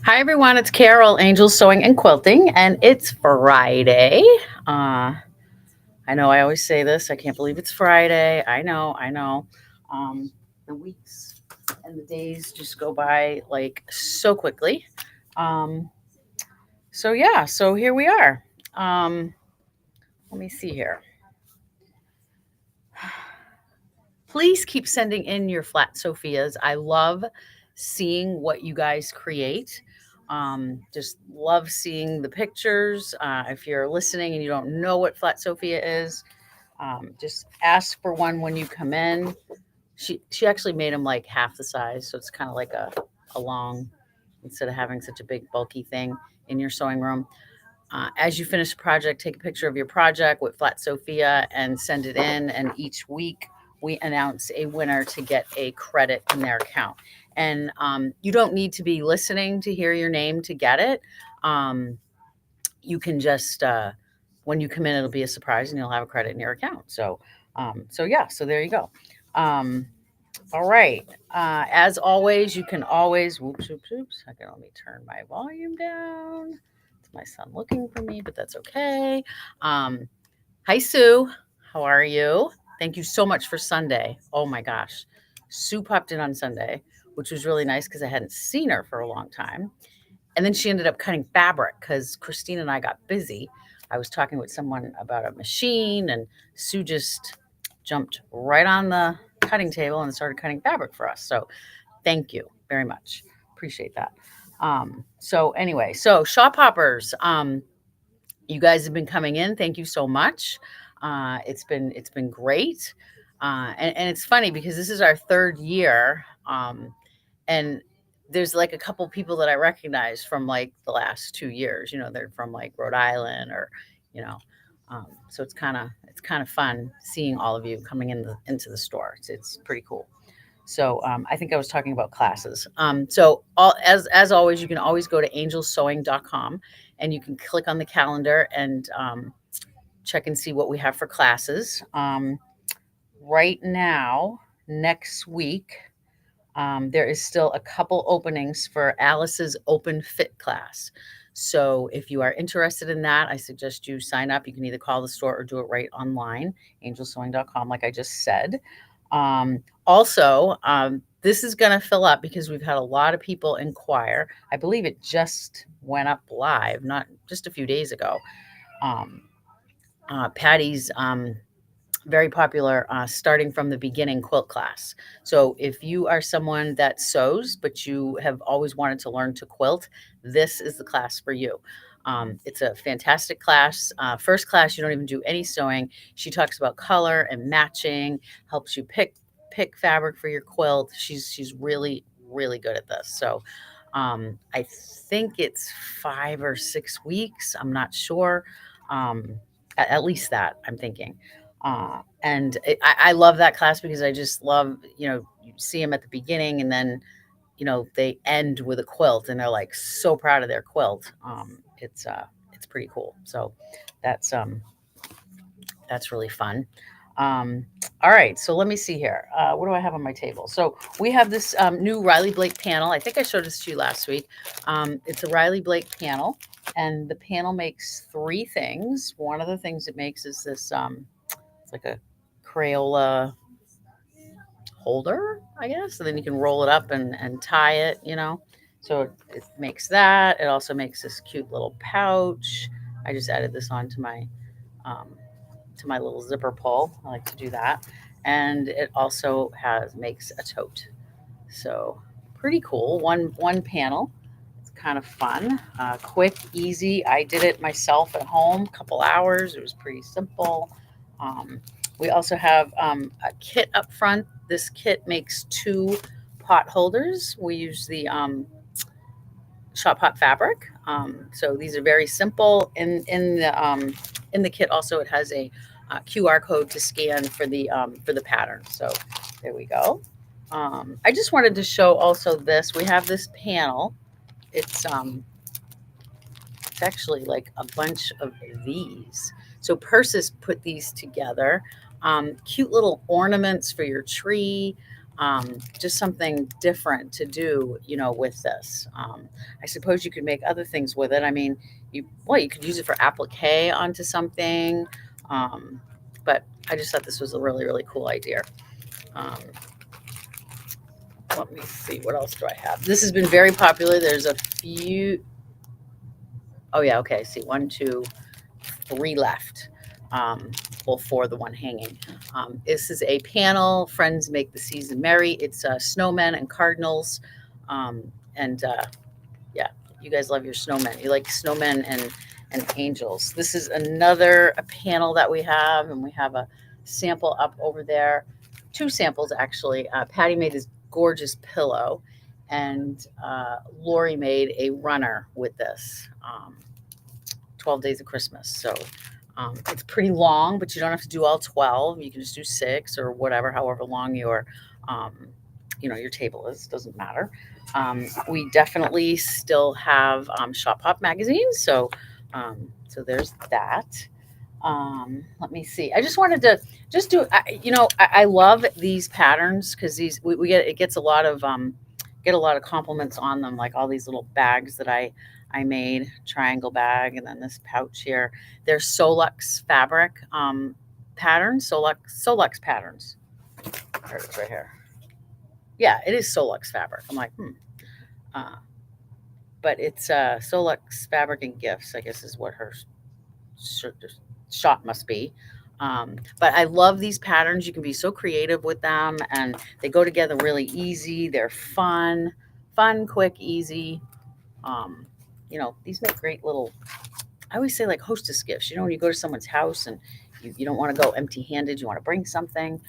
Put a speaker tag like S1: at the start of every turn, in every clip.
S1: Hi, everyone. It's Carol, Angels Sewing and Quilting, and it's Friday. I know I always say this. I can't believe it's Friday. I know. The weeks and the days just go by like so quickly. Um, so here we are. Um, Let me see here. Please keep sending in your flat Sophias. I love seeing what you guys create. Just love seeing the pictures. If you're listening and you don't know what flat Sophia is, just ask for one when you come in. She actually made them like half the size, so it's kind of like a long, instead of having such a big bulky thing in your sewing room. As you finish the project, take a picture of your project with Flat Sophia and send it in. And each week we announce a winner to get a credit in their account. And you don't need to be listening to hear your name to get it. You can just, when you come in, it'll be a surprise and you'll have a credit in your account. So there you go. Um, all right. As always, you can always, whoops. I can only turn my volume down. It's my son looking for me, but that's okay. Um, Hi, Sue. How are you? Thank you so much for Sunday. Oh my gosh. Sue popped in on Sunday, which was really nice because I hadn't seen her for a long time. And then she ended up cutting fabric because Christine and I got busy. I was talking with someone about a machine, and Sue just jumped right on the cutting table and started cutting fabric for us. So thank you very much. Appreciate that. So shop hoppers, you guys have been coming in. Thank you so much. It's been great. And it's funny because this is our third year. And there's like a couple people that I recognize from like the last 2 years. They're from like Rhode Island or, you know, so it's kind of fun seeing all of you coming into the store. It's pretty cool. So I think I was talking about classes. So as always, you can always go to angelsewing.com and you can click on the calendar and check and see what we have for classes. Right now, next week, there is still a couple openings for Alice's open fit class. So if you are interested in that, I suggest you sign up. You can either call the store or do it right online, angelsewing.com, like I just said. Also, this is going to fill up because we've had a lot of people inquire. I believe it just went up live, not just a few days ago. Um, Patty's very popular starting from the beginning quilt class. So if you are someone that sews, but you have always wanted to learn to quilt, this is the class for you. It's a fantastic class. First class, you don't even do any sewing. She talks about color and matching, helps you pick fabric for your quilt. She's really good at this. So I think it's 5 or 6 weeks. I'm not sure. At least that I'm thinking. And I love that class because I just love, you see them at the beginning and then, they end with a quilt and they're like so proud of their quilt. It's pretty cool. So that's, um, that's really fun. Um, all right, so let me see here. What do I have on my table? So we have this new Riley Blake panel. I think I showed this to you last week. It's a Riley Blake panel, and the panel makes three things. One of the things it makes is this, it's like a Crayola holder, I guess. So then you can roll it up and tie it. So it makes that. It also makes this cute little pouch. I just added this on um, to my little zipper pull. I like to do that. And it also makes a tote. So pretty cool. One panel. It's kind of fun, quick, easy. I did it myself at home, couple hours. It was pretty simple. Um, we also have a kit up front. This kit makes two pot holders. We use the shop hop fabric. So these are very simple. In the kit also it has a QR code to scan for the pattern. So there we go. I just wanted to show also this. We have this panel. It's actually like a bunch of these. So Persis put these together. Cute little ornaments for your tree. Just something different to do, with this. I suppose you could make other things with it. I mean, you could use it for applique onto something. Um, but I just thought this was a really, really cool idea. Um, let me see, what else do I have? This has been very popular. There's a few. Oh yeah, okay. See, 1, 2, 3 left. Well, 4, the one hanging. This is a panel. Friends make the season merry. It's snowmen and cardinals, and yeah, you guys love your snowmen. You like snowmen and angels. This is another panel that we have, and we have a sample up over there. 2 samples actually. Patty made this gorgeous pillow, and Lori made a runner with this. 12 Days of Christmas. So it's pretty long, but you don't have to do all 12. You can just do 6 or whatever, however long your your table is. Doesn't matter. We definitely still have Shop Hop magazines, so there's that. Let me see. I just wanted to just do. I love these patterns because we get a lot of compliments on them, like all these little bags that I made, triangle bag, and then this pouch here. They're Solux fabric patterns. Solux patterns. There it is right here. Yeah, it is Solux fabric. I'm like, but it's Solux fabric and gifts, I guess is what her shop must be. But I love these patterns. You can be so creative with them, and they go together really easy. They're fun, quick, easy. These make great little, I always say, like hostess gifts. When you go to someone's house and you don't want to go empty handed, you want to bring something.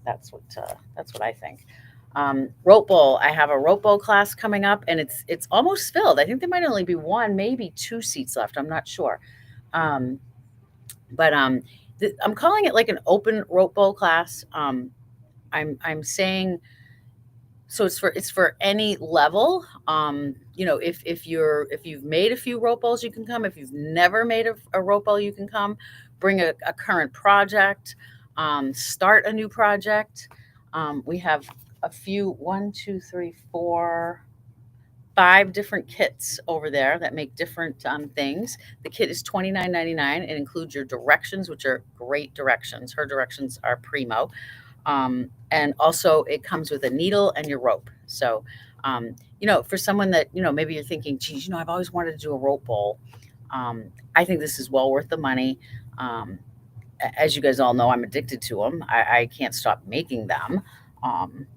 S1: That's what I think. Rope bowl. I have a rope bowl class coming up, and it's almost filled. I think there might only be 1, maybe 2 seats left. I'm not sure. But I'm calling it like an open rope bowl class. I'm saying, so it's for any level. If you've made a few rope bowls, you can come. If you've never made a rope bowl, you can come. Bring a current project. Start a new project. We have a few, 1, 2, 3, 4, 5 different kits over there that make different things. The kit is $29.99. It includes your directions, which are great directions. Her directions are primo. And also it comes with a needle and your rope. So, for someone that, maybe you're thinking, geez, I've always wanted to do a rope bowl. I think this is well worth the money. As you guys all know, I'm addicted to them. I can't stop making them.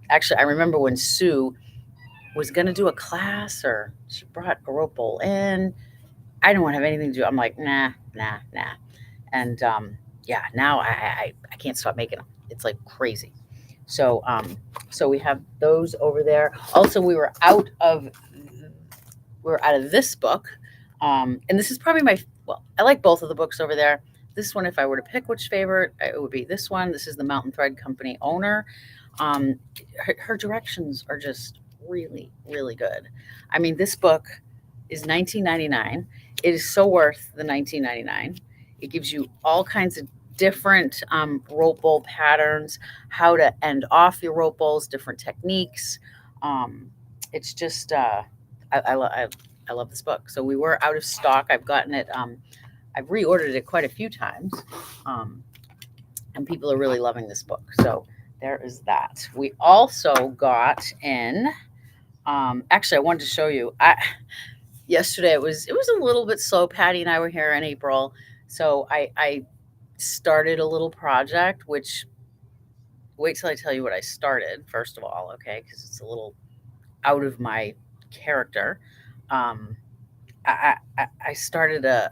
S1: Actually, I remember when Sue was going to do a class, or she brought a rope bowl in. I didn't want to have anything to do. I'm like, nah. And now I can't stop making them. It's like crazy. So we have those over there. Also, we were out of this book. And this is probably I like both of the books over there. This one, if I were to pick which favorite, it would be this one. This is the Mountain Thread Company owner. Her directions are just really, really good. I mean, this book is $19.99. It is so worth the $19.99. It gives you all kinds of different rope bowl patterns, how to end off your rope bowls, different techniques. It's just I love this book. So we were out of stock. I've gotten it. I've reordered it quite a few times, and people are really loving this book. So there is that. We also got in. Actually, I wanted to show you. Yesterday it was a little bit slow. Patty and I were here in April, so I started a little project. Which, wait till I tell you what I started. First of all, okay, because it's a little out of my character. I started a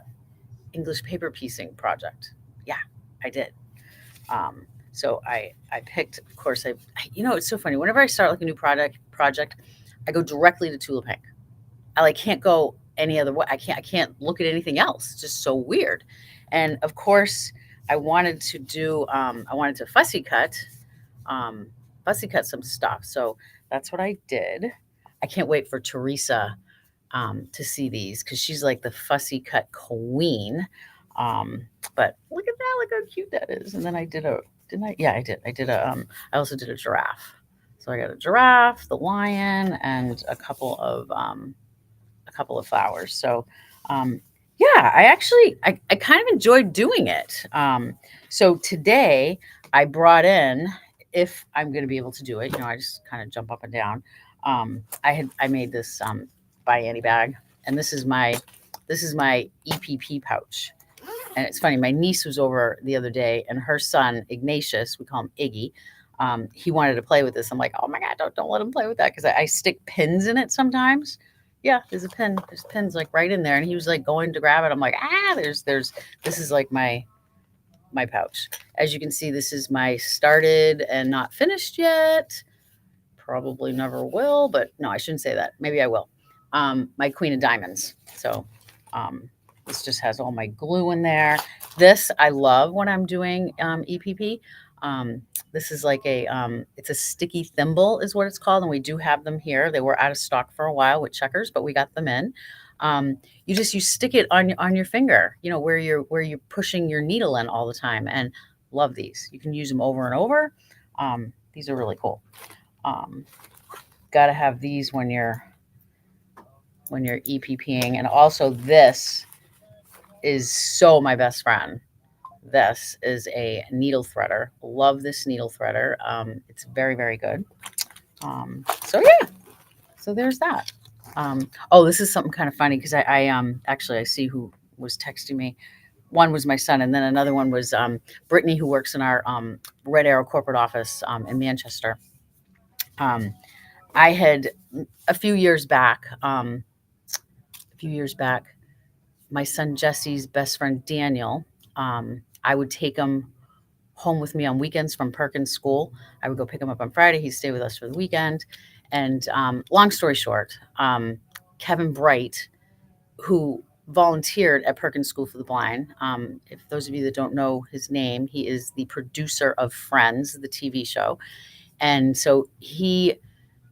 S1: English paper piecing project. Yeah, I did. So I picked, of course, it's so funny. Whenever I start like a new project, I go directly to Tulip Ink. I can't go any other way. I can't look at anything else. It's just so weird. And of course, I wanted to fussy cut some stuff. So that's what I did. I can't wait for Teresa to see these, because she's like the fussy cut queen. But look at that, look how cute that is. And then I did I also did a giraffe. So I got a giraffe, the lion, and a couple of flowers. So yeah, I kind of enjoyed doing it. So today I brought in, if I'm going to be able to do it, I just kind of jump up and down. I made this Bianny bag, and this is my EPP pouch. And it's funny, my niece was over the other day, and her son Ignatius, we call him Iggy, he wanted to play with this. I'm like, oh my god, don't let him play with that, because I stick pins in it sometimes. Yeah, there's a pin. There's pins like right in there, and he was like going to grab it. I'm like, there's. This is like my pouch. As you can see, this is my started and not finished yet. Probably never will, but no, I shouldn't say that. Maybe I will. My Queen of Diamonds. So this just has all my glue in there. This I love when I'm doing EPP. This is like it's a sticky thimble is what it's called, and we do have them here. They were out of stock for a while with Checkers, but we got them in. You stick it on your finger, where you're pushing your needle in all the time, and love these. You can use them over and over. These are really cool. Got to have these when you're EPPing, and also this is so my best friend. This is a needle threader. Love this needle threader. It's very, very good. So yeah, so there's that. Oh, this is something kind of funny, because actually I see who was texting me. One was my son, and then another one was Brittany, who works in our Red Arrow corporate office in Manchester. I had a few years back, my son Jesse's best friend Daniel. I would take him home with me on weekends from Perkins School. I would go pick him up on Friday. He'd stay with us for the weekend. And long story short, Kevin Bright, who volunteered at Perkins School for the Blind. If those of you that don't know his name, he is the producer of Friends, the TV show. And so he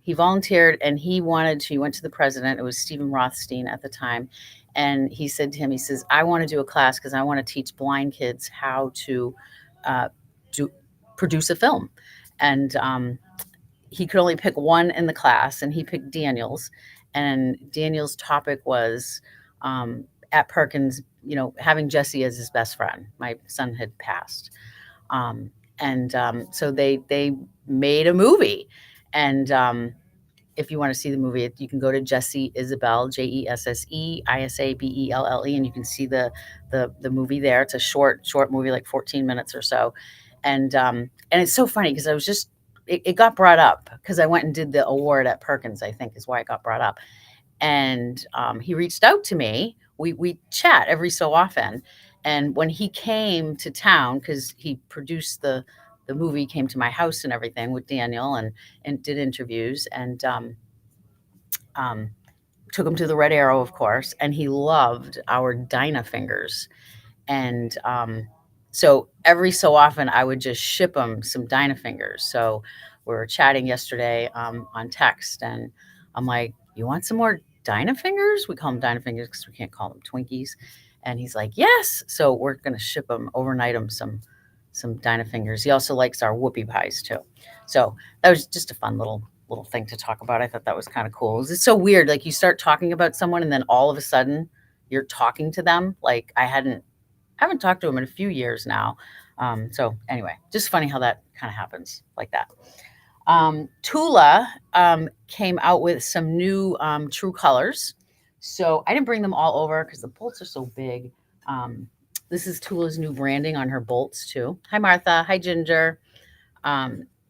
S1: volunteered, and he went to the president. It was Stephen Rothstein at the time. And he said to him, he says, I want to do a class because I want to teach blind kids how to produce a film. And he could only pick one in the class, and he picked Daniel's. And Daniel's topic was at Perkins, having Jesse as his best friend. My son had passed. So they made a movie. And if you want to see the movie, you can go to 𝗔𝗴𝗶𝗴𝗁, JESSEISABELLE, and you can see the movie there. It's a short movie, like 14 minutes or so. And it's so funny, because I was just, it got brought up because I went and did the award at Perkins, I think is why it got brought up. And he reached out to me. We chat every so often. And when he came to town, because he produced the movie, came to my house and everything with Daniel, and did interviews, and took him to the Red Arrow, of course, and he loved our Dyna fingers. And so every so often I would just ship him some Dyna fingers. So we were chatting yesterday on text, and I'm like, you want some more Dyna fingers? We call them Dyna fingers because we can't call them Twinkies. And he's like, yes. So we're going to ship him, overnight him some Dyna fingers. He also likes our whoopie pies too. So that was just a fun little thing to talk about. I thought that was kind of cool. It's so weird. Like, you start talking about someone, and then all of a sudden you're talking to them. Like, I haven't talked to him in a few years now. So anyway, just funny how that kind of happens like that. 𝗂𝗏 came out with some new true colors. So I didn't bring them all over because the bolts are so big. This is 𝗂𝗏's new branding on her bolts too. Hi, Martha. Hi, Ginger.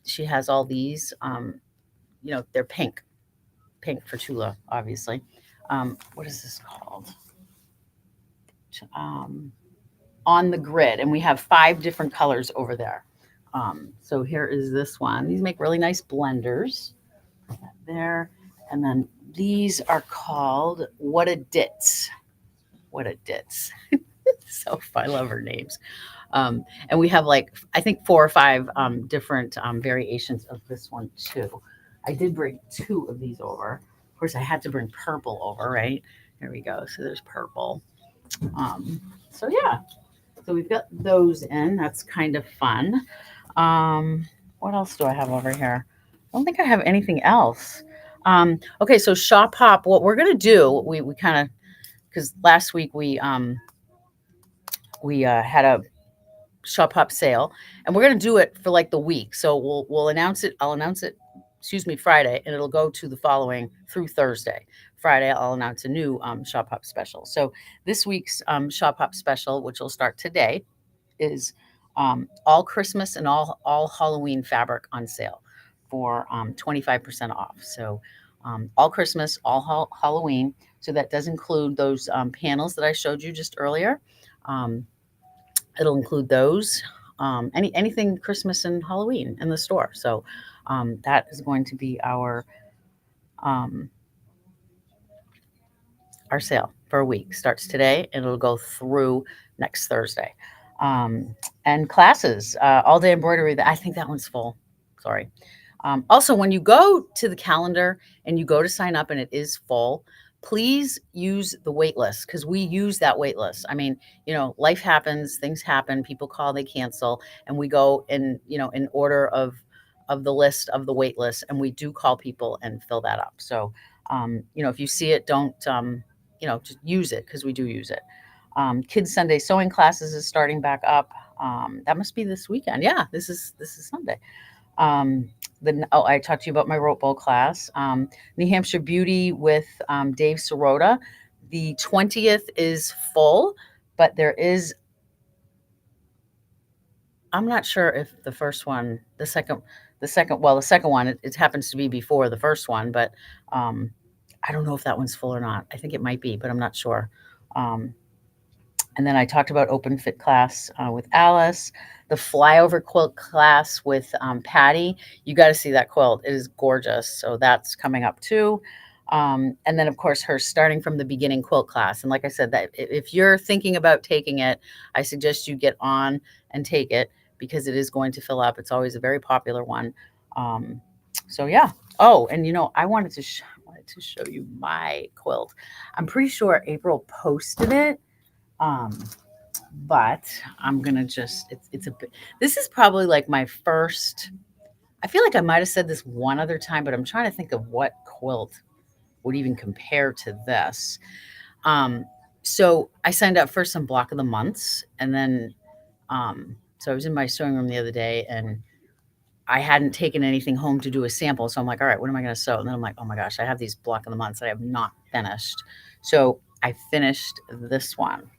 S1: She has all these, they're pink for 𝗂𝗏, obviously. What is this called? On the Grid. And we have 5 different colors over there. So here is this one. These make really nice blenders. There. And then these are called 𝗤𝗂𝗶𝗶𝗃. 𝗤𝗂𝗶𝗃. So I love her names. And we have, like, I think 4 or 5 different variations of this one too. I did bring 2 of these over. Of course, I had to bring purple over, right? There we go. So there's purple. So yeah. So we've got those in. That's kind of fun. What else do I have over here? don't think I have anything else. Okay, so Shop Hop, what we're gonna do, we kind of, because last week we had a Shop Hop sale, and we're gonna do it for like the week. So we'll announce it. I'll announce it. Excuse me, Friday, and it'll go to the following through Thursday. Friday, I'll announce a new Shop Hop special. So this week's Shop Hop special, which will start today, is all Christmas and all Halloween fabric on sale for 25% off. So all Christmas, all Halloween. So that does include those panels that I showed you just earlier. Um, it'll include those. Anything Christmas and Halloween in the store. So that is going to be um, our sale for a week. Starts today and it'll go through next Thursday. And classes, all day embroidery. I think that one's full. Sorry. Also, when you go to the calendar and you go to sign up and it is full, please use the wait list, because we use that wait list. I mean, life happens, things happen, people call, they cancel, and we go in order of the list of the wait list, and we do call people and fill that up. So, if you see it, don't just use it, because we do use it. Kids Sunday sewing classes is starting back up. That must be this weekend. Yeah, this is Sunday. I talked to you about my rope bowl class. New Hampshire Beauty with Dave Sirota. The 20th is full, but there is. I'm not sure if the second one, it happens to be before the first one, but I don't know if that one's full or not. I think it might be, but I'm not sure. And then I talked about open fit class with Alice, the flyover quilt class with Patty. You got to see that quilt. It is gorgeous. So that's coming up too. And then, of course, her starting from the beginning quilt class. And like I said, that if you're thinking about taking it, I suggest you get on and take it, because it is going to fill up. It's always a very popular one. So yeah. Oh, and I wanted to show you my quilt. I'm pretty sure April posted it. But I'm gonna it's a bit. This is probably like my first. I feel like I might have said this one other time, but I'm trying to think of what quilt would even compare to this. So I signed up for some block of the months, and then so I was in my sewing room the other day, and I hadn't taken anything home to do a sample. So I'm like, all right, what am I going to sew? And then I'm like, oh my gosh, I have these block of the months that I have not finished. So I finished this one.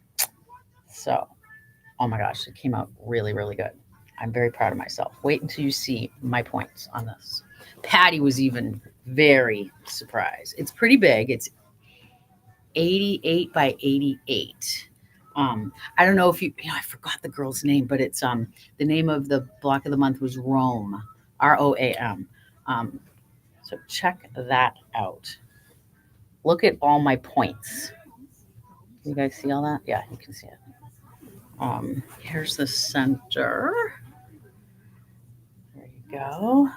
S1: So, oh my gosh, it came out really, really good. I'm very proud of myself. Wait until you see my points on this. Patty was even very surprised. It's pretty big. It's 88 by 88. I don't know if I forgot the girl's name, but it's the name of the block of the month was Rome, ROAM. So check that out. Look at all my points. You guys see all that? Yeah, you can see it. Here's the center. There you go.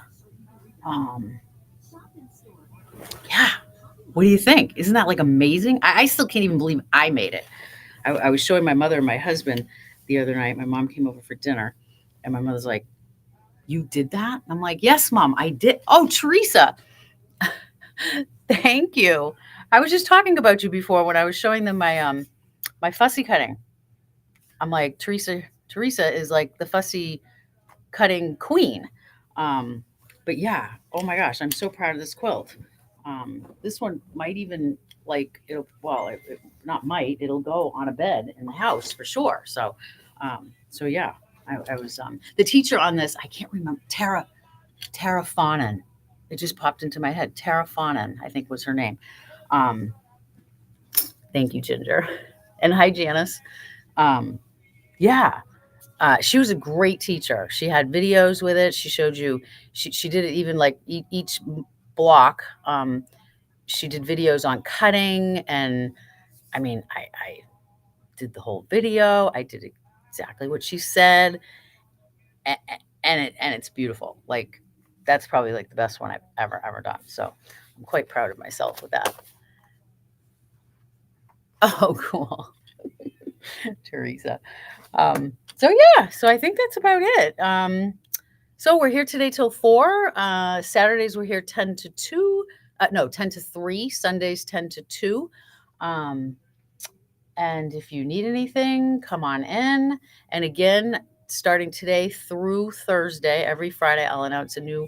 S1: Yeah. What do you think? Isn't that like amazing? I still can't even believe I made it. I was showing my mother and my husband the other night. My mom came over for dinner, and my mother's like, "You did that?" I'm like, "Yes, Mom, I did." Oh, Teresa, thank you. I was just talking about you before when I was showing them my fussy cutting. I'm like, Teresa is like the fussy cutting queen. But yeah, oh my gosh, I'm so proud of this quilt. This one might even not might, it'll go on a bed in the house for sure. So yeah, I was the teacher on this. I can't remember Tara Fawnin. It just popped into my head. Tara Fawnin, I think was her name. Thank you, Ginger, and hi, Janice. Yeah, she was a great teacher. She had videos with it. She showed you. She did it even like each block. She did videos on cutting, and I mean, I did the whole video. I did exactly what she said, and it's beautiful. Like that's probably like the best one I've ever done. So I'm quite proud of myself with that. Oh, cool, Teresa. So yeah, so I think that's about it. So we're here today till 4. Saturdays we're here 10 to 2. No, 10 to 3. Sundays 10 to 2. And if you need anything, come on in. And again, starting today through Thursday, every Friday, I'll announce a new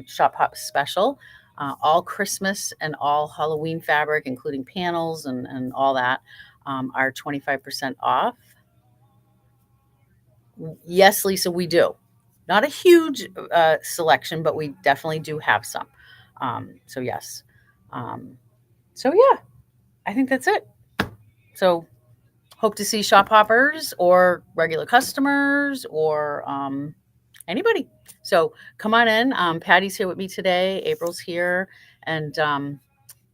S1: Shop Hop special. All Christmas and all Halloween fabric, including panels and all that, are 25% off. Yes, Lisa, we do. Not a huge selection, but we definitely do have some. So yes. So yeah, I think that's it. So hope to see shop hoppers or regular customers or anybody. So come on in. Patty's here with me today. April's here. And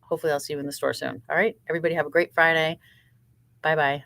S1: hopefully I'll see you in the store soon. All right. Everybody have a great Friday. Bye-bye.